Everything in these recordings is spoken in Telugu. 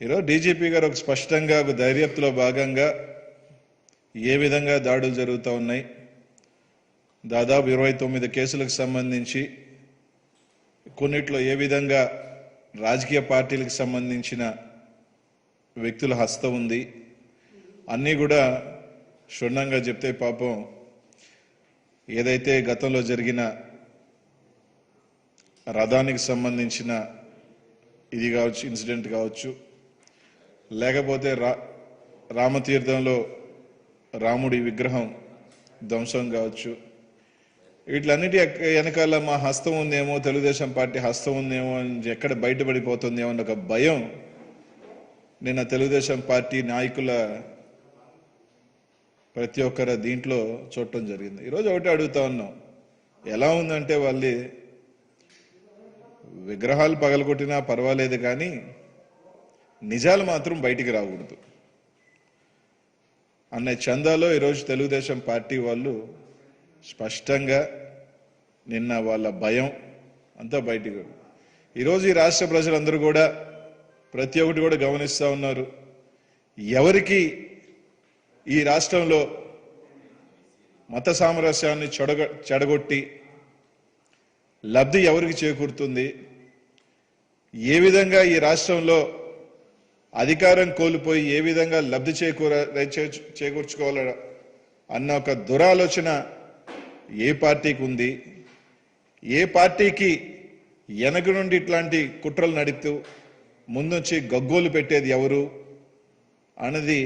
ఈరోజు డీజీపీ గారు ఒక స్పష్టంగా ఒక ధైర్యతలో భాగంగా ఏ విధంగా దాడులు జరుగుతూ ఉన్నాయి, దాదాపు 29 కేసులకు సంబంధించి కొన్నిట్లో ఏ విధంగా రాజకీయ పార్టీలకు సంబంధించిన వ్యక్తుల హస్తం ఉంది అన్నీ కూడా క్షుణ్ణంగా చెప్తే పాపం ఏదైతే గతంలో జరిగిన రథానికి సంబంధించిన ఇది కావచ్చు, ఇన్సిడెంట్ కావచ్చు, లేకపోతే రామతీర్థంలో రాముడి విగ్రహం ధ్వంసం కావచ్చు, వీటిలన్నిటి వెనకాల మా హస్తం ఉందేమో, తెలుగుదేశం పార్టీ హస్తం ఉందేమో అని ఎక్కడ బయటపడిపోతుందేమో అన్న ఒక భయం నిన్న తెలుగుదేశం పార్టీ నాయకుల ప్రతి ఒక్కరు దీంట్లో చూడటం జరిగింది. ఈరోజు ఒకటి అడుగుతా ఉన్నాం, ఎలా ఉందంటే వాళ్ళు విగ్రహాలు పగలగొట్టినా పర్వాలేదు కానీ నిజాలు మాత్రం బయటికి రాకూడదు అనే చందాలో ఈరోజు తెలుగుదేశం పార్టీ వాళ్ళు స్పష్టంగా నిన్న వాళ్ళ భయం అంతా బయటికి. ఈరోజు ఈ రాష్ట్ర ప్రజలందరూ కూడా ప్రతి ఒక్కటి కూడా గమనిస్తూ ఉన్నారు, ఎవరికి ఈ రాష్ట్రంలో మత సామరస్యాన్ని చెడగొట్టి లబ్ధి ఎవరికి చేకూరుతుంది, ఏ విధంగా ఈ రాష్ట్రంలో అధికారం కోల్పోయి ఏ విధంగా లబ్ధి చేకూర్చుకోవాల అన్న ఒక దురాలోచన ఏ పార్టీకి ఉంది, ఏ పార్టీకి వెనక నుండి ఇట్లాంటి కుట్రలు నడుపుతూ ముందొచ్చి గగ్గోలు పెట్టేది ఎవరు అన్నది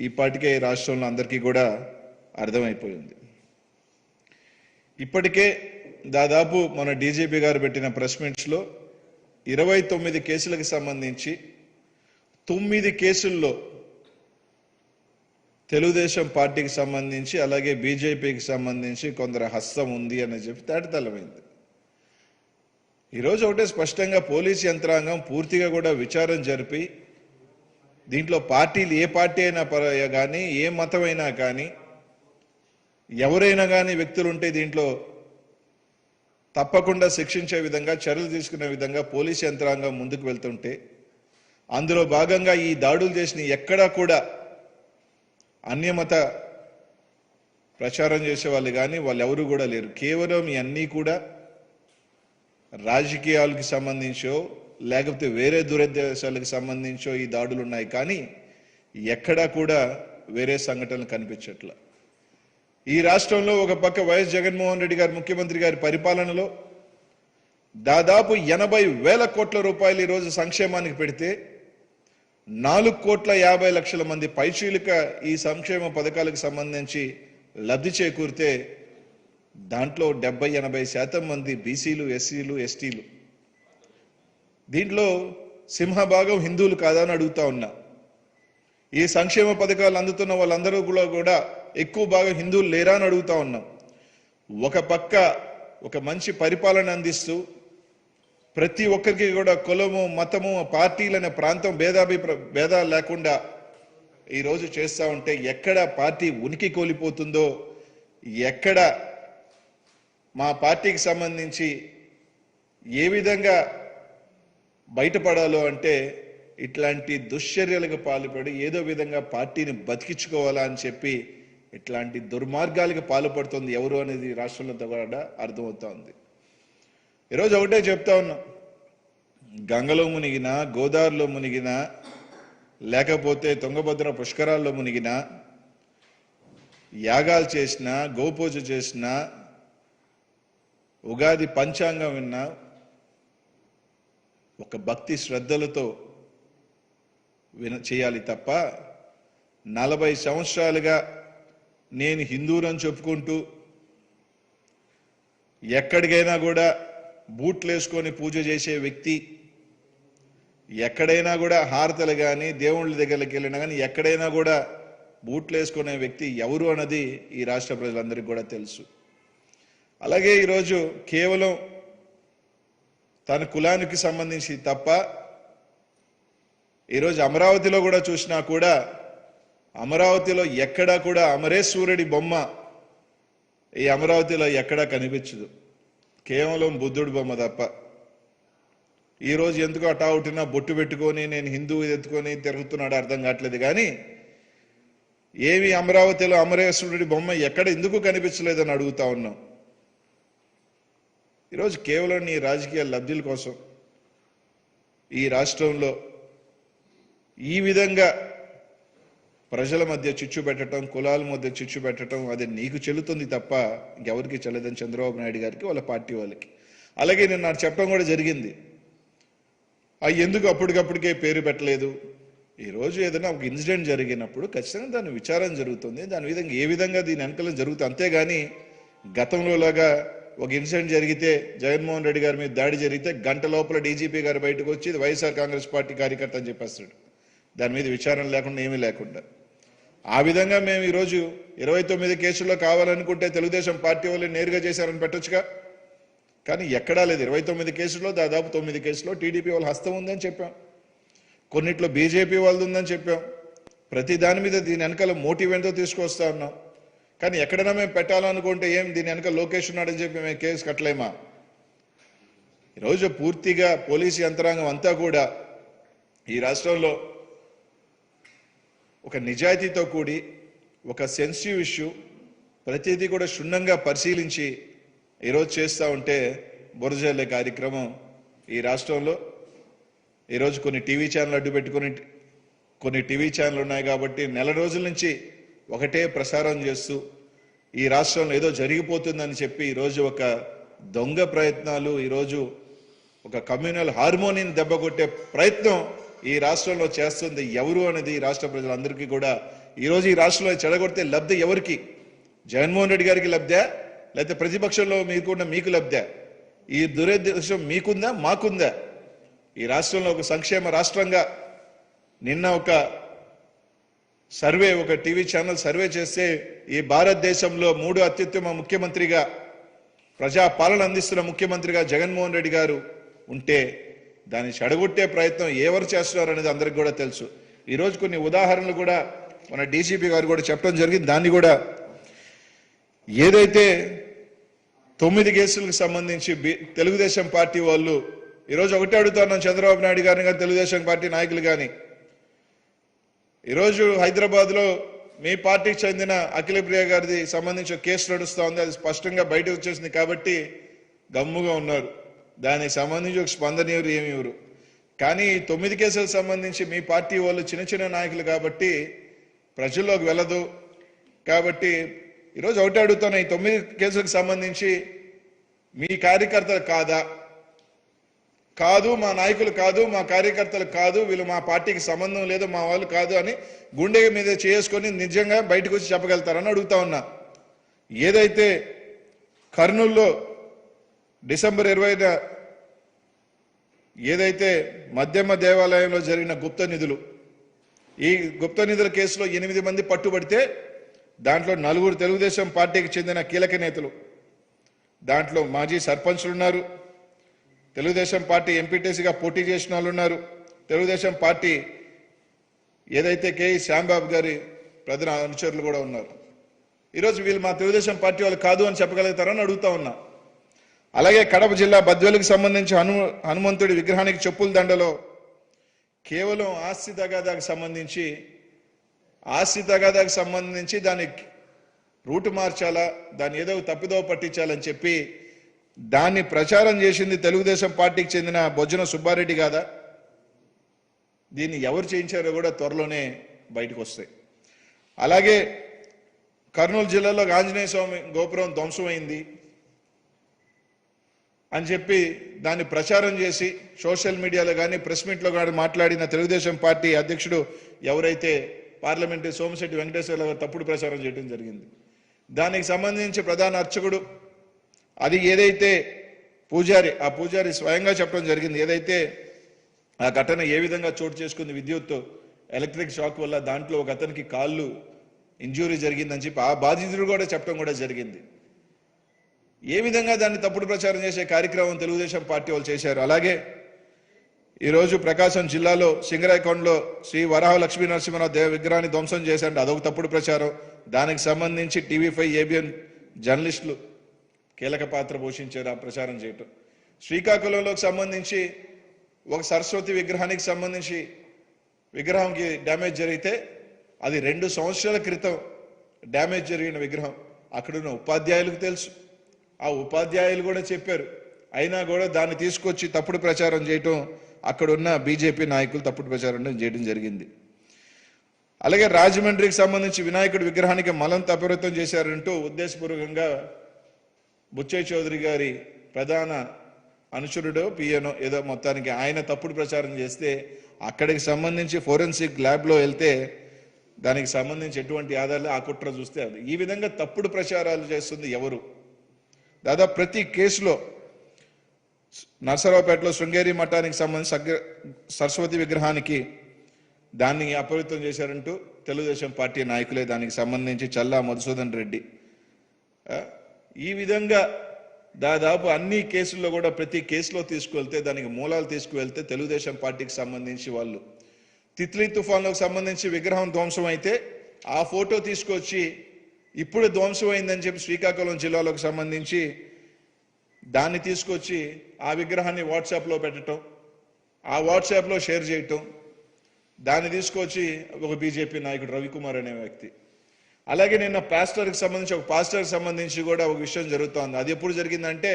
ఈ పార్టీకే రాష్ట్రంలో అందరికీ కూడా అర్థమైపోయింది. ఇప్పటికే దాదాపు మన డీజీపీ గారు పెట్టిన ప్రెస్ మీట్స్లో 29 కేసులకు సంబంధించి 9 కేసుల్లో తెలుగుదేశం పార్టీకి సంబంధించి అలాగే బీజేపీకి సంబంధించి కొందరు హస్తం ఉంది అని చెప్పి తేటతెల్లమైంది. ఈరోజు ఒకటే స్పష్టంగా పోలీసు యంత్రాంగం పూర్తిగా కూడా విచారణ జరిపి దీంట్లో పార్టీలు ఏ పార్టీ అయినా కానీ ఏ మతమైనా కానీ ఎవరైనా కానీ వ్యక్తులు ఉంటే దీంట్లో తప్పకుండా శిక్షించే విధంగా చర్యలు తీసుకునే విధంగా పోలీసు యంత్రాంగం ముందుకు వెళ్తుంటే అందులో భాగంగా ఈ దాడులు చేసిన ఎక్కడా కూడా అన్యమత ప్రచారం చేసే వాళ్ళు కానీ వాళ్ళు ఎవరు కూడా లేరు. కేవలం ఇవన్నీ కూడా రాజకీయాలకు సంబంధించో లేకపోతే వేరే దురుద్దేశాలకు సంబంధించో ఈ దాడులు ఉన్నాయి కానీ ఎక్కడా కూడా వేరే సంఘటనలు కనిపించట్ల. ఈ రాష్ట్రంలో ఒక పక్క వైఎస్ జగన్మోహన్ రెడ్డి గారు ముఖ్యమంత్రి గారి పరిపాలనలో దాదాపు 80,000 కోట్ల రూపాయలు ఈరోజు సంక్షేమానికి పెడితే 4,50,00,000 మంది పైచీలిక ఈ సంక్షేమ పథకాలకు సంబంధించి లబ్ధి చేకూరితే దాంట్లో 70-80% మంది బీసీలు, ఎస్సీలు, ఎస్టీలు. దీంట్లో సింహభాగం హిందువులు కాదా అని అడుగుతా ఉన్నా. ఈ సంక్షేమ పథకాలు అందుతున్న వాళ్ళందరూ కూడా ఎక్కువ భాగం హిందువులు లేరా అని అడుగుతా ఉన్నాం. ఒక పక్క ఒక మంచి పరిపాలన అందిస్తూ ప్రతి ఒక్కరికి కూడా కులము, మతము, పార్టీలనే ప్రాంతం భేదాలు లేకుండా ఈరోజు చేస్తూ ఉంటే ఎక్కడ పార్టీ ఉనికి కోల్పోతుందో, ఎక్కడ మా పార్టీకి సంబంధించి ఏ విధంగా బయటపడాలో అంటే ఇట్లాంటి దుశ్చర్యలకు పాల్పడి ఏదో విధంగా పార్టీని బతికించుకోవాలా అని చెప్పి ఇట్లాంటి దుర్మార్గాలకు పాల్పడుతుంది ఎవరు అనేది రాష్ట్రంలో కూడా అర్థమవుతా ఉంది. ఈరోజు ఒకటే చెప్తా ఉన్నాం, గంగలో మునిగినా, గోదావరిలో మునిగినా, లేకపోతే తుంగభద్ర పుష్కరాల్లో మునిగినా, యాగాలు చేసినా, గోపూజ చేసినా, ఉగాది పంచాంగం విన్నా ఒక భక్తి శ్రద్ధలతో చేయాలి తప్ప 40 సంవత్సరాలుగా నేను హిందువులను చెప్పుకుంటూ ఎక్కడికైనా కూడా బూట్లు వేసుకొని పూజ చేసే వ్యక్తి, ఎక్కడైనా కూడా హారతలు కానీ దేవుళ్ళ దగ్గరికి వెళ్ళినా కానీ ఎక్కడైనా కూడా బూట్లు వేసుకునే వ్యక్తి ఎవరు అన్నది ఈ రాష్ట్ర ప్రజలందరికీ కూడా తెలుసు. అలాగే ఈరోజు కేవలం తన కులానికి సంబంధించి తప్ప ఈరోజు అమరావతిలో కూడా చూసినా కూడా అమరావతిలో ఎక్కడా కూడా అమరేశ్వరుడి బొమ్మ ఈ అమరావతిలో ఎక్కడా కనిపించదు, కేవలం బుద్ధుడి బొమ్మ తప్ప. ఈ రోజు ఎందుకు అటావుటినా బొట్టు పెట్టుకొని నేను హిందూ ఎత్తుకొని తిరుగుతున్నాడు అర్థం కావట్లేదు. కానీ ఏమి అమరావతిలో అమరేశ్వరుడి బొమ్మ ఎక్కడ ఎందుకు కనిపించలేదని అడుగుతా ఉన్నాం. ఈరోజు కేవలం నీ రాజకీయ లబ్ధుల కోసం ఈ రాష్ట్రంలో ఈ విధంగా ప్రజల మధ్య చిచ్చు పెట్టడం, కులాల మధ్య చిచ్చు పెట్టడం అది నీకు చెల్లుతుంది తప్ప ఎవరికి చెల్లదని చంద్రబాబు నాయుడు గారికి వాళ్ళ పార్టీ వాళ్ళకి. అలాగే నేను నాకు చెప్పడం కూడా జరిగింది, ఎందుకు అప్పటికప్పటికే పేరు పెట్టలేదు. ఈరోజు ఏదైనా ఒక ఇన్సిడెంట్ జరిగినప్పుడు ఖచ్చితంగా దాని విచారం జరుగుతుంది, దాని విధంగా ఏ విధంగా దీని వెనకాల జరుగుతుంది. అంతేగాని గతంలోలాగా ఒక ఇన్సిడెంట్ జరిగితే జగన్మోహన్ రెడ్డి గారి మీద దాడి జరిగితే గంట లోపల డీజీపీ గారు బయటకు వచ్చి ఇది వైఎస్ఆర్ కాంగ్రెస్ పార్టీ కార్యకర్త అని చెప్పేస్తాడు, దాని మీద విచారణ లేకుండా ఏమీ లేకుండా. ఆ విధంగా మేము ఈరోజు 29 కేసుల్లో కావాలనుకుంటే తెలుగుదేశం పార్టీ వాళ్ళు నేరుగా చేశారని పెట్టొచ్చుగా. కానీ ఎక్కడా లేదు. 29 కేసుల్లో దాదాపు 9 కేసుల్లో టీడీపీ వాళ్ళ హస్తం ఉందని చెప్పాం, కొన్నిట్లో బీజేపీ వాళ్ళది ఉందని చెప్పాం. ప్రతి దాని మీద దీని వెనకాల మోటివ్ ఎంతో తీసుకొస్తా ఉన్నాం. కానీ ఎక్కడైనా మేము పెట్టాలనుకుంటే ఏం దీని వెనక లోకేష్ ఉన్నాడని చెప్పి మేము కేసు కట్టలేమా? ఈరోజు పూర్తిగా పోలీసు యంత్రాంగం అంతా కూడా ఈ రాష్ట్రంలో ఒక నిజాయితీతో కూడి ఒక సెన్సిటివ్ ఇష్యూ ప్రతిదీ కూడా క్షుణ్ణంగా పరిశీలించి ఈరోజు చేస్తూ ఉంటే బురజల్లే కార్యక్రమం ఈ రాష్ట్రంలో ఈరోజు కొన్ని టీవీ ఛానల్ అడ్డు పెట్టుకుని కొన్ని టీవీ ఛానల్ ఉన్నాయి కాబట్టి నెల రోజుల నుంచి ఒకటే ప్రసారం చేస్తూ ఈ రాష్ట్రంలో ఏదో జరిగిపోతుందని చెప్పి ఈరోజు ఒక దొంగ ప్రయత్నాలు, ఈరోజు ఒక కమ్యూనల్ హార్మోనిని దెబ్బకొట్టే ప్రయత్నం ఈ రాష్ట్రంలో చేస్తుంది ఎవరు అనేది ఈ రాష్ట్ర ప్రజలందరికీ కూడా ఈరోజు ఈ రాష్ట్రంలో చెడగొడితే లబ్ధి ఎవరికి? జగన్మోహన్ రెడ్డి గారికి లబ్ధా, లేకపోతే ప్రతిపక్షంలో మీకున్న మీకు లబ్ధా? ఈ దురుద్దేశం మీకుందా మాకుందా? ఈ రాష్ట్రంలో ఒక సంక్షేమ రాష్ట్రంగా నిన్న ఒక సర్వే, ఒక టీవీ ఛానల్ సర్వే చేస్తే ఈ భారతదేశంలో 3వ అత్యుత్తమ ముఖ్యమంత్రిగా ప్రజా పాలన అందిస్తున్న ముఖ్యమంత్రిగా జగన్మోహన్ రెడ్డి గారు ఉంటే దాన్ని చెడగొట్టే ప్రయత్నం ఎవరు చేస్తున్నారు అనేది అందరికి కూడా తెలుసు. ఈరోజు కొన్ని ఉదాహరణలు కూడా మన డీజీపీ గారు కూడా చెప్పడం జరిగింది. దాన్ని కూడా ఏదైతే 9 కేసులకు సంబంధించి తెలుగుదేశం పార్టీ వాళ్ళు ఈరోజు ఒకటే అడుగుతున్నాం చంద్రబాబు నాయుడు గారిని కానీ తెలుగుదేశం పార్టీ నాయకులు కానీ, ఈరోజు హైదరాబాద్లో మీ పార్టీకి చెందిన అఖిల ప్రియ గారిది సంబంధించి కేసు నడుస్తూ ఉంది, అది స్పష్టంగా బయటకు వచ్చేసింది కాబట్టి గమ్ముగా ఉన్నారు. దానికి సంబంధించి ఒక స్పందన ఏమి ఇవ్వరు. కానీ 9 కేసులకు సంబంధించి మీ పార్టీ వాళ్ళు చిన్న చిన్న నాయకులు కాబట్టి ప్రజల్లోకి వెళ్ళదు. కాబట్టి ఈరోజు ఒకటే అడుగుతున్నా, ఈ 9 కేసులకు సంబంధించి మీ కార్యకర్తలు కాదా? కాదు, మా నాయకులు కాదు, మా కార్యకర్తలు కాదు, వీళ్ళు మా పార్టీకి సంబంధం లేదు, మా వాళ్ళు కాదు అని గుండె మీద చేసుకొని నిజంగా బయటకు వచ్చి చెప్పగలుగుతారని అడుగుతా ఉన్నా. ఏదైతే కర్నూలులో డిసెంబర్ 20న ఏదైతే మధ్యమ దేవాలయంలో జరిగిన గుప్త నిధులు, ఈ గుప్త నిధుల కేసులో 8 మంది పట్టుబడితే దాంట్లో 4 తెలుగుదేశం పార్టీకి చెందిన కీలక నేతలు, దాంట్లో మాజీ సర్పంచ్లు ఉన్నారు, తెలుగుదేశం పార్టీ ఎంపీటీసీగా పోటీ చేసిన వాళ్ళు ఉన్నారు, తెలుగుదేశం పార్టీ ఏదైతే కేఈ శ్యాంబాబు గారి ప్రధాన అనుచరులు కూడా ఉన్నారు. ఈరోజు వీళ్ళు మా తెలుగుదేశం పార్టీ వాళ్ళు కాదు అని చెప్పగలుగుతారని అడుగుతా ఉన్నా. అలాగే కడప జిల్లా బద్వేలుకు సంబంధించి హనుమంతుడి విగ్రహానికి చెప్పుల దండలో కేవలం ఆస్తి తగాదాకు సంబంధించి దాని రూటు మార్చాలా, దాన్ని ఏదో తప్పిదోవ పట్టించాలని చెప్పి దాన్ని ప్రచారం చేసింది తెలుగుదేశం పార్టీకి చెందిన బొజ్జన సుబ్బారెడ్డి కాదా? దీన్ని ఎవరు చేయించారో కూడా త్వరలోనే బయటకు వస్తాయి. అలాగే కర్నూలు జిల్లాలో ఆంజనేయ స్వామి గోపురం ధ్వంసమైంది అని చెప్పి దాన్ని ప్రచారం చేసి సోషల్ మీడియాలో కానీ ప్రెస్ మీట్లో కానీ మాట్లాడిన తెలుగుదేశం పార్టీ అధ్యక్షుడు ఎవరైతే పార్లమెంటరీ సోమిశెట్టి వెంకటేశ్వర గారు తప్పుడు ప్రచారం చేయడం జరిగింది. దానికి సంబంధించి ప్రధాన అర్చకుడు అది ఏదైతే పూజారి, ఆ పూజారి స్వయంగా చెప్పడం జరిగింది, ఏదైతే ఆ ఘటన ఏ విధంగా చోటు చేసుకుంది విద్యుత్ ఎలక్ట్రిక్ షాక్ వల్ల, దాంట్లో ఒక అతనికి కాళ్ళు ఇంజూరీ జరిగిందని చెప్పి ఆ బాధితుడు కూడా చెప్పడం కూడా జరిగింది. ఏ విధంగా దాన్ని తప్పుడు ప్రచారం చేసే కార్యక్రమం తెలుగుదేశం పార్టీ వాళ్ళు చేశారు. అలాగే ఈరోజు ప్రకాశం జిల్లాలో సింగరాయకొండలో శ్రీ వరాహ లక్ష్మీ నరసింహరావు దేవ విగ్రహాన్ని ధ్వంసం చేశారు, అదొక తప్పుడు ప్రచారం. దానికి సంబంధించి టీవీ5 ఏబిఎన్ జర్నలిస్టులు కీలక పాత్ర పోషించారు ఆ ప్రచారం చేయటం. శ్రీకాకుళంలోకి సంబంధించి ఒక సరస్వతి విగ్రహానికి సంబంధించి విగ్రహంకి డ్యామేజ్ జరిగితే అది 2 సంవత్సరాల క్రితం డ్యామేజ్ జరిగిన విగ్రహం. అక్కడున్న ఉపాధ్యాయులకు తెలుసు, ఆ ఉపాధ్యాయులు కూడా చెప్పారు. అయినా కూడా దాన్ని తీసుకొచ్చి తప్పుడు ప్రచారం చేయటం, అక్కడున్న బీజేపీ నాయకులు తప్పుడు ప్రచారం చేయడం జరిగింది. అలాగే రాజమండ్రికి సంబంధించి వినాయకుడి విగ్రహానికి మలం తప్పితం చేశారంటూ ఉద్దేశపూర్వకంగా బుచ్చయ్య చౌదరి గారి ప్రధాన అనుచరుడో పిఎనో ఏదో మొత్తానికి ఆయన తప్పుడు ప్రచారం చేస్తే అక్కడికి సంబంధించి ఫోరెన్సిక్ ల్యాబ్లో వెళ్తే దానికి సంబంధించి ఎటువంటి ఆధారాలు ఆ కుట్ర చూస్తే అది. ఈ విధంగా తప్పుడు ప్రచారాలు చేస్తుంది ఎవరు? దాదాపు ప్రతి కేసులో నర్సరావుపేటలో శృంగేరి మఠానికి సంబంధించి సరస్వతి విగ్రహానికి దాన్ని అపవిత్రం చేశారంటూ తెలుగుదేశం పార్టీ నాయకులే, దానికి సంబంధించి చల్లా మధుసూదన్ రెడ్డి. ఈ విధంగా దాదాపు అన్ని కేసుల్లో కూడా ప్రతి కేసులో తీసుకువెళ్తే దానికి మూలాలు తీసుకువెళ్తే తెలుగుదేశం పార్టీకి సంబంధించి వాళ్ళు. తిత్లీ తుఫాన్లకు సంబంధించి విగ్రహం ధ్వంసం అయితే ఆ ఫోటో తీసుకొచ్చి ఇప్పుడు ధ్వంసం అయిందని చెప్పి శ్రీకాకుళం జిల్లాలకు సంబంధించి దాన్ని తీసుకొచ్చి ఆ విగ్రహాన్ని వాట్సాప్లో పెట్టడం, ఆ వాట్సాప్లో షేర్ చేయటం, దాన్ని తీసుకొచ్చి ఒక బీజేపీ నాయకుడు రవికుమార్ అనే వ్యక్తి. అలాగే నిన్న పాస్టర్కి సంబంధించి ఒక పాస్టర్కి సంబంధించి కూడా ఒక విషయం జరుగుతోంది. అది ఎప్పుడు జరిగిందంటే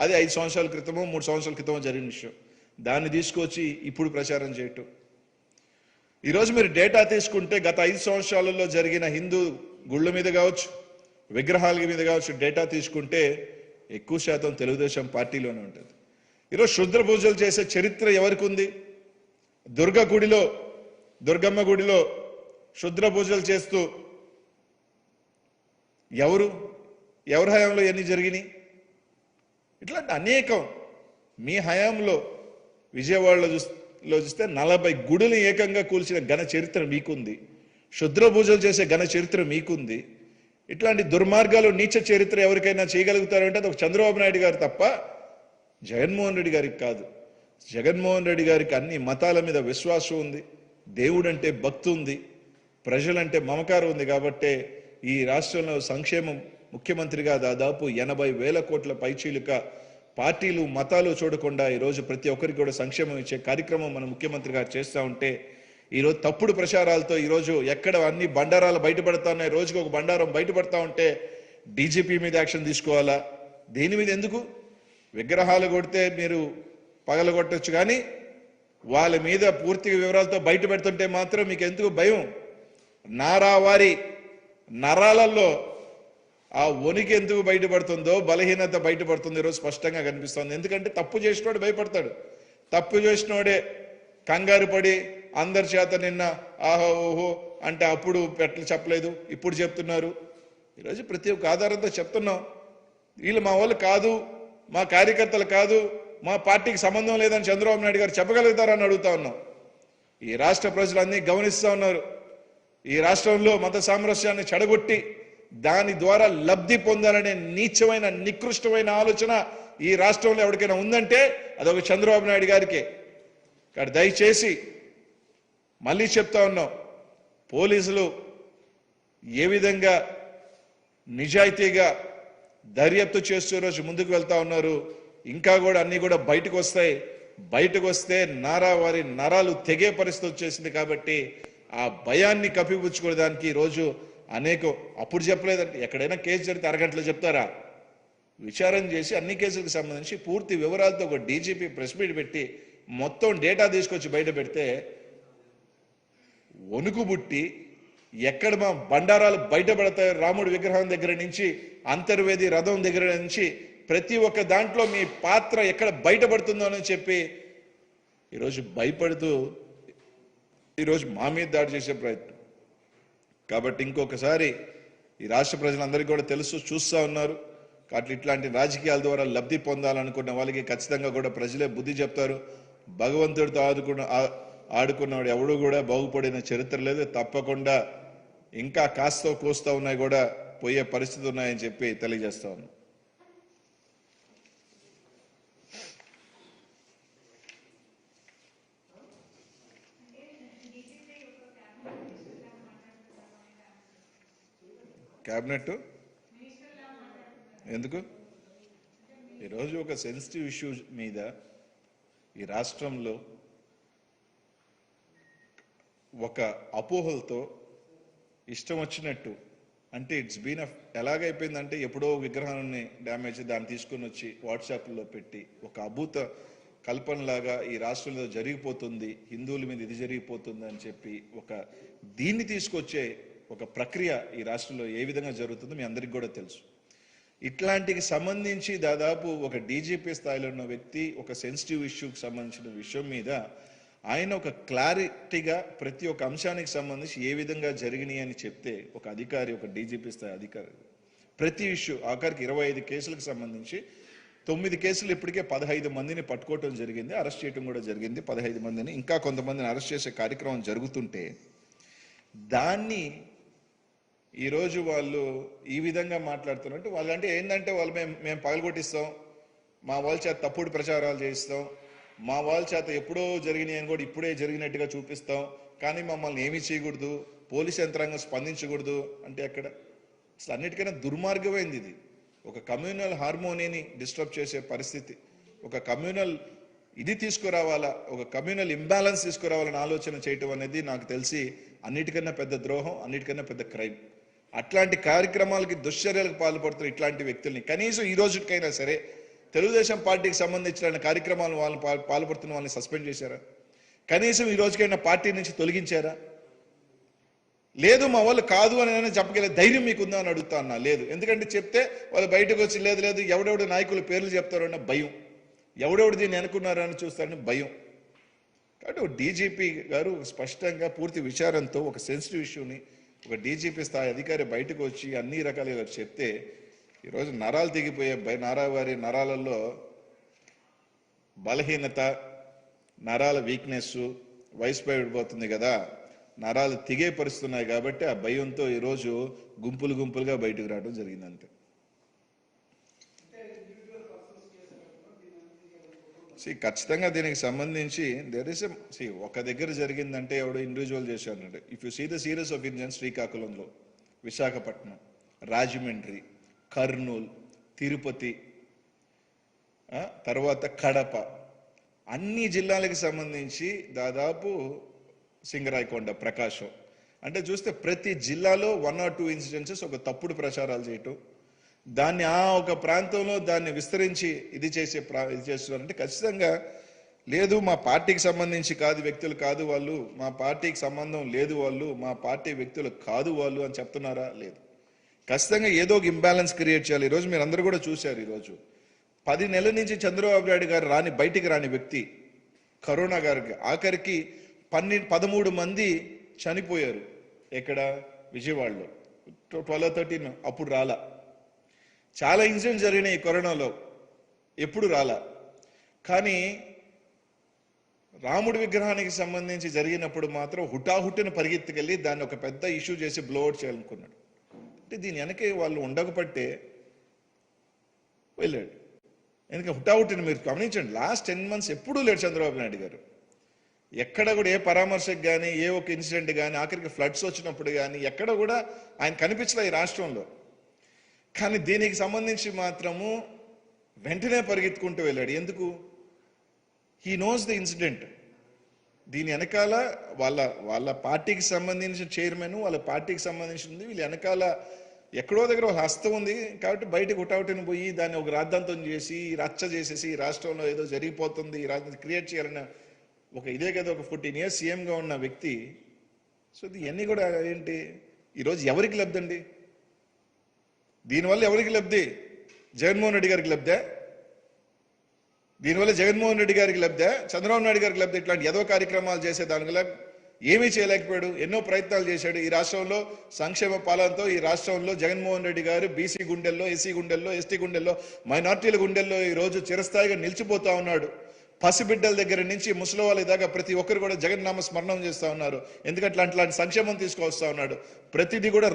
అది 5 సంవత్సరాల క్రితమో 3 సంవత్సరాల క్రితమో జరిగిన విషయం. దాన్ని తీసుకొచ్చి ఇప్పుడు ప్రచారం చేయటం. ఈరోజు మీరు డేటా తీసుకుంటే గత 5 సంవత్సరాలలో జరిగిన హిందూ గుళ్ళ మీద కావచ్చు, విగ్రహాల మీద కావచ్చు, డేటా తీసుకుంటే ఎక్కువ శాతం తెలుగుదేశం పార్టీలోనే ఉంటుంది. ఈరోజు క్షుద్ర పూజలు చేసే చరిత్ర ఎవరికి ఉంది? దుర్గమ్మ గుడిలో క్షుద్ర పూజలు చేస్తూ ఎవరి హయాంలో ఎన్ని జరిగినాయి? ఇట్లాంటి అనేకం మీ హయాంలో విజయవాడలో చూస్తే 40 గుడులు ఏకంగా కూల్చిన ఘన చరిత్ర మీకుంది. క్షుద్ర పూజలు చేసే ఘన చరిత్ర మీకుంది. ఇట్లాంటి దుర్మార్గాలు నీచ చరిత్ర ఎవరికైనా చేయగలుగుతారంటే అది ఒక చంద్రబాబు నాయుడు గారు తప్ప జగన్మోహన్ రెడ్డి గారికి కాదు. జగన్మోహన్ రెడ్డి గారికి అన్ని మతాల మీద విశ్వాసం ఉంది, దేవుడంటే భక్తి ఉంది, ప్రజలంటే మమకారం ఉంది. కాబట్టే ఈ రాష్ట్రంలో సంక్షేమం ముఖ్యమంత్రిగా దాదాపు 80,000 కోట్ల పైచీలుక పార్టీలు మతాలు చూడకుండా ఈరోజు ప్రతి ఒక్కరికి కూడా సంక్షేమం ఇచ్చే కార్యక్రమం మన ముఖ్యమంత్రి గారు చేస్తూ ఉంటే ఈరోజు తప్పుడు ప్రచారాలతో ఈరోజు ఎక్కడ అన్ని బండారాలు బయటపడతా ఉన్నాయి, రోజుకు ఒక బండారం బయటపడతా ఉంటే డీజీపీ మీద యాక్షన్ తీసుకోవాలా? దేని మీద ఎందుకు? విగ్రహాలు కొడితే మీరు పగలగొట్టచ్చు, కానీ వాళ్ళ మీద పూర్తి వివరాలతో బయట పెడుతుంటే మాత్రం మీకు ఎందుకు భయం? నారావారి నరాలలో ఆ వణికి ఎందుకు బయటపడుతుందో, బలహీనత బయటపడుతుంది ఈరోజు స్పష్టంగా కనిపిస్తుంది. ఎందుకంటే తప్పు చేసినోడు భయపడతాడు. తప్పు చేసినోడే కంగారు పడి అందరి చేత నిన్న ఆహో ఓహో అంటే అప్పుడు చెప్పలేదు, ఇప్పుడు చెప్తున్నారు. ఈరోజు ప్రతి ఒక్క ఆధారంతో చెప్తున్నాం. వీళ్ళు మా వాళ్ళు కాదు, మా కార్యకర్తలు కాదు, మా పార్టీకి సంబంధం లేదని చంద్రబాబు నాయుడు గారు చెప్పగలుగుతారని అడుగుతా ఉన్నాం. ఈ రాష్ట్ర ప్రజలన్నీ గమనిస్తూ ఉన్నారు. ఈ రాష్ట్రంలో మత సామరస్యాన్ని చెడగొట్టి దాని ద్వారా లబ్ధి పొందాలనే నీచమైన నికృష్టమైన ఆలోచన ఈ రాష్ట్రంలో ఎవరికైనా ఉందంటే అదొక చంద్రబాబు నాయుడు గారికే. కాబట్టి దయచేసి మళ్ళీ చెప్తా ఉన్నాం, పోలీసులు ఏ విధంగా నిజాయితీగా దర్యాప్తు చేస్తూ రోజు ముందుకు వెళ్తా ఉన్నారు. ఇంకా కూడా అన్ని కూడా బయటకు వస్తాయి. బయటకు వస్తే వారి నరాలు తెగే పరిస్థితి వచ్చేసింది. కాబట్టి ఆ భయాన్ని కప్పిపుచ్చుకోవడానికి ఈరోజు అనేక అప్పుడు చెప్పలేదంటే ఎక్కడైనా కేసు జరిగితే అరగంటలో చెప్తారా? విచారణ చేసి అన్ని కేసులకు సంబంధించి పూర్తి వివరాలతో ఒక డీజీపీ ప్రెస్ మీట్ పెట్టి మొత్తం డేటా తీసుకొచ్చి బయట పెడితే వణుకు బుట్టి ఎక్కడ మా బండారాలు బయటపడతాయో రాముడి విగ్రహం దగ్గర నుంచి అంతర్వేది రథం దగ్గర నుంచి ప్రతి ఒక్క దాంట్లో మీ పాత్ర ఎక్కడ బయటపడుతుందో అని చెప్పి ఈరోజు భయపడుతూ ఈరోజు మా మీద దాడి చేసే ప్రయత్నం. కాబట్టి ఇంకొకసారి ఈ రాష్ట్ర ప్రజలందరికీ కూడా తెలుసు, చూస్తూ ఉన్నారు. కాబట్టి ఇట్లాంటి రాజకీయాల ద్వారా లబ్ధి పొందాలనుకున్న వాళ్ళకి ఖచ్చితంగా కూడా ప్రజలే బుద్ధి చెప్తారు. భగవంతుడితో ఆడుకున్నవాడు ఎవడు కూడా బాగుపడిన చరిత్ర లేదు. తప్పకుండా ఇంకా కాస్తో కోస్తా ఉన్నాయి కూడా పోయే పరిస్థితి ఉన్నాయని చెప్పి తెలియజేస్తా ఉన్నాను. క్యాబినెట్ ఎందుకు ఈరోజు ఒక సెన్సిటివ్ ఇష్యూ మీద ఈ రాష్ట్రంలో ఒక అపోహలతో ఇష్టం వచ్చినట్టు, అంటే ఇట్స్ బీన్ ఎలాగైపోయిందంటే ఎప్పుడో విగ్రహాన్ని డ్యామేజ్ దాన్ని తీసుకొని వచ్చి వాట్సాప్లో పెట్టి ఒక అభూత కల్పనలాగా ఈ రాష్ట్రంలో జరిగిపోతుంది, హిందువుల మీద ఇది జరిగిపోతుంది అని చెప్పి ఒక దీన్ని తీసుకొచ్చే ఒక ప్రక్రియ ఈ రాష్ట్రంలో ఏ విధంగా జరుగుతుందో మీ అందరికీ కూడా తెలుసు. ఇట్లాంటికి సంబంధించి దాదాపు ఒక డీజీపీ స్థాయిలో ఉన్న వ్యక్తి ఒక సెన్సిటివ్ ఇష్యూకి సంబంధించిన విషయం మీద ఆయన ఒక క్లారిటీగా ప్రతి ఒక్క అంశానికి సంబంధించి ఏ విధంగా జరిగినాయి అని చెప్తే, ఒక అధికారి, ఒక డీజీపీ స్థాయి అధికారి ప్రతి ఇష్యూ ఆఖరికి 25 కేసులకు సంబంధించి 9 కేసులు ఇప్పటికే 15 మందిని పట్టుకోవటం జరిగింది, అరెస్ట్ చేయడం కూడా జరిగింది. 15 మందిని, ఇంకా కొంతమందిని అరెస్ట్ చేసే కార్యక్రమం జరుగుతుంటే దాన్ని ఈరోజు వాళ్ళు ఈ విధంగా మాట్లాడుతున్నట్టు, వాళ్ళంటే ఏంటంటే వాళ్ళు మేము పగలగొట్టిస్తాం, మా వాళ్ళ చేత తప్పుడు ప్రచారాలు చేయిస్తాం, మా వాళ్ళ చేత ఎప్పుడో జరిగినాయి అని కూడా ఇప్పుడే జరిగినట్టుగా చూపిస్తాం, కానీ మమ్మల్ని ఏమీ చేయకూడదు, పోలీస్ యంత్రాంగం స్పందించకూడదు అంటే ఎక్కడ? అసలు అన్నిటికైనా దుర్మార్గమైంది ఇది. ఒక కమ్యూనల్ హార్మోనీని డిస్టర్బ్ చేసే పరిస్థితి, ఒక కమ్యూనల్ ఇది తీసుకురావాలా, ఒక కమ్యూనల్ ఇంబ్యాలెన్స్ తీసుకురావాలని ఆలోచన చేయటం అనేది నాకు తెలిసి అన్నిటికన్నా పెద్ద ద్రోహం, అన్నిటికన్నా పెద్ద క్రైమ్. అట్లాంటి కార్యక్రమాలకి దుశ్చర్యలకు పాల్పడుతున్న ఇట్లాంటి వ్యక్తుల్ని కనీసం ఈ రోజుకైనా సరే తెలుగుదేశం పార్టీకి సంబంధించిన కార్యక్రమాలు వాళ్ళు పాల్పడుతున్న వాళ్ళని సస్పెండ్ చేశారా? కనీసం ఈ రోజుకైనా పార్టీ నుంచి తొలగించారా? లేదు, మా వాళ్ళు కాదు అని చెప్పగలిగే ధైర్యం మీకుందా అని అడుగుతా అన్నా. లేదు, ఎందుకంటే చెప్తే వాళ్ళు బయటకు వచ్చి లేదు లేదు ఎవడెవడు నాయకుల పేర్లు చెప్తారో అన్న భయం, ఎవడెవడు దీన్ని అనుకున్నారని చూస్తారని భయం. కాబట్టి డీజీపీ గారు స్పష్టంగా పూర్తి విచారంతో ఒక సెన్సిటివ్ ఇష్యూని ఒక డీజీపీ స్థాయి అధికారి బయటకు వచ్చి అన్ని రకాలుగా చెప్తే ఈరోజు నరాలు తెగిపోయే వారి నరాలలో బలహీనత, నరాల వీక్నెస్, వయసు పడిపోతుంది కదా, నరాలు తెగే పరిస్తున్నాయి. కాబట్టి ఆ భయంతో ఈరోజు గుంపులు గుంపులుగా బయటకు రావడం జరిగింది. అంతే. ఖచ్చితంగా దీనికి సంబంధించి ఒక దగ్గర జరిగిందంటే ఎవడో ఇండివిజువల్ చేశారంటే, if you see the serious of incidents శ్రీకాకుళంలో, విశాఖపట్నం, రాజమండ్రి, కర్నూలు, తిరుపతి, తర్వాత కడప, అన్ని జిల్లాలకు సంబంధించి దాదాపు సింగరాయకొండ, ప్రకాశం, అంటే చూస్తే ప్రతి జిల్లాలో 1 or 2 ఇన్సిడెన్సెస్ ఒక తప్పుడు ప్రచారాలు చేయటం, దాన్ని ఒక ప్రాంతంలో దాన్ని విస్తరించి ఇది చేస్తున్నారంటే ఖచ్చితంగా లేదు, మా పార్టీకి సంబంధించి కాదు, వ్యక్తులు కాదు వాళ్ళు, మా పార్టీకి సంబంధం లేదు వాళ్ళు, మా పార్టీ వ్యక్తులు కాదు వాళ్ళు అని చెప్తున్నారా? లేదు. ఖచ్చితంగా ఏదో ఒక ఇంబ్యాలెన్స్ క్రియేట్ చేయాలి. ఈరోజు మీరు అందరూ కూడా చూశారు, ఈరోజు 10 నెలల నుంచి చంద్రబాబు నాయుడు గారు బయటికి రాని వ్యక్తి కరోనా గారికి ఆఖరికి 13 మంది చనిపోయారు. ఎక్కడ? విజయవాడలో 12 or 13 అప్పుడు రాలా. చాలా ఇన్సిడెంట్స్ జరిగినాయి కరోనాలో, ఎప్పుడు రాలా. కానీ రాముడి విగ్రహానికి సంబంధించి జరిగినప్పుడు మాత్రం హుటాహుటిన పరిగెత్తుకెళ్ళి దాన్ని ఒక పెద్ద ఇష్యూ చేసి బ్లోఅవుట్ చేయాలనుకున్నాడు. అంటే దీని వెనకే వాళ్ళు ఉండకపోతే వెళ్ళాడు. ఎందుకంటే హుటాహుటిని మీరు గమనించండి, లాస్ట్ 10 months ఎప్పుడూ లేడు చంద్రబాబు నాయుడు గారు. ఎక్కడ కూడా ఏ పరామర్శకు కానీ, ఏ ఒక ఇన్సిడెంట్ కానీ, ఆఖరికి ఫ్లడ్స్ వచ్చినప్పుడు కానీ ఎక్కడ కూడా ఆయన కనిపించలే ఈ రాష్ట్రంలో. కానీ దీనికి సంబంధించి మాత్రము వెంటనే పరిగెత్తుకుంటూ వెళ్ళాడు. ఎందుకు? He knows the incident. దీని వెనకాల వాళ్ళ పార్టీకి సంబంధించిన చైర్మన్, వాళ్ళ పార్టీకి సంబంధించింది, వీళ్ళ వెనకాల ఎక్కడో దగ్గర ఒక హస్తం ఉంది. కాబట్టి బయటకు హుటాహుటిని పోయి దాన్ని ఒక రాద్ధాంతం చేసి రచ్చ చేసేసి ఈ రాష్ట్రంలో ఏదో జరిగిపోతుంది, ఈ రాష్ట్రం క్రియేట్ చేయాలన్న ఒక ఇదే కదా ఒక 14 years సీఎంగా ఉన్న వ్యక్తి. సో ఇవన్నీ కూడా ఏంటి? ఈరోజు ఎవరికి లబ్ధి అండి? దీనివల్ల ఎవరికి లబ్ధి? జగన్మోహన్ రెడ్డి గారికి లబ్ధా? దీనివల్ల జగన్మోహన్ రెడ్డి గారికి లబ్ధా? చంద్రబాబు నాయుడు గారికి లబ్ధా? ఇట్లాంటి ఏదో కార్యక్రమాలు చేసే దానివల్ల ఏమీ చేయలేకపోయాడు. ఎన్నో ప్రయత్నాలు చేశాడు. ఈ రాష్ట్రంలో సంక్షేమ పాలనతో ఈ రాష్ట్రంలో జగన్మోహన్ రెడ్డి గారు బీసీ గుండెల్లో, ఎస్సీ గుండెల్లో, ఎస్టీ గుండెల్లో, మైనార్టీల గుండెల్లో ఈ రోజు చిరస్థాయిగా నిలిచిపోతా ఉన్నాడు. పసిబిడ్డల దగ్గర నుంచి ముసలి వాళ్ళ దాకా ప్రతి ఒక్కరు కూడా జగన్నామ స్మరణం చేస్తూ ఉన్నారు. ఎందుకంటే అట్లాంటి సంక్షేమం తీసుకువస్తా ఉన్నాడు. ప్రతిదీ కూడా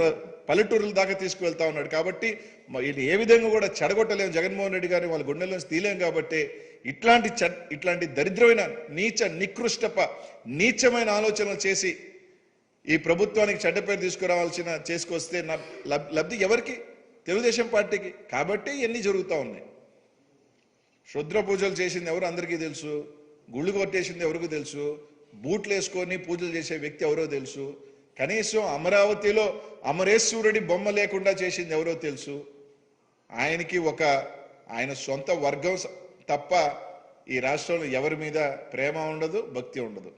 పల్లెటూరుల దాకా తీసుకువెళ్తా ఉన్నాడు. కాబట్టి ఏ విధంగా కూడా చెడగొట్టలేము జగన్మోహన్ రెడ్డి గారిని, వాళ్ళ గుండెల్లోంచి తీలేం. కాబట్టి ఇట్లాంటి దరిద్రమైన నీచమైన ఆలోచనలు చేసి ఈ ప్రభుత్వానికి చెడ్డ పేరు చేసుకొస్తే లబ్ధి ఎవరికి? తెలుగుదేశం పార్టీకి. కాబట్టి ఇవన్నీ జరుగుతూ ఉన్నాయి. క్షుద్ర పూజలు చేసింది ఎవరు అందరికీ తెలుసు. గుళ్ళు కొట్టేసింది ఎవరికి తెలుసు, బూట్లు వేసుకొని పూజలు చేసే వ్యక్తి ఎవరో తెలుసు, కనీసం అమరావతిలో అమరేశ్వరుడి బొమ్మ లేకుండా చేసింది ఎవరో తెలుసు. ఆయనకి ఆయన సొంత వర్గం తప్ప ఈ రాష్ట్రంలో ఎవరి మీద ప్రేమ ఉండదు, భక్తి ఉండదు.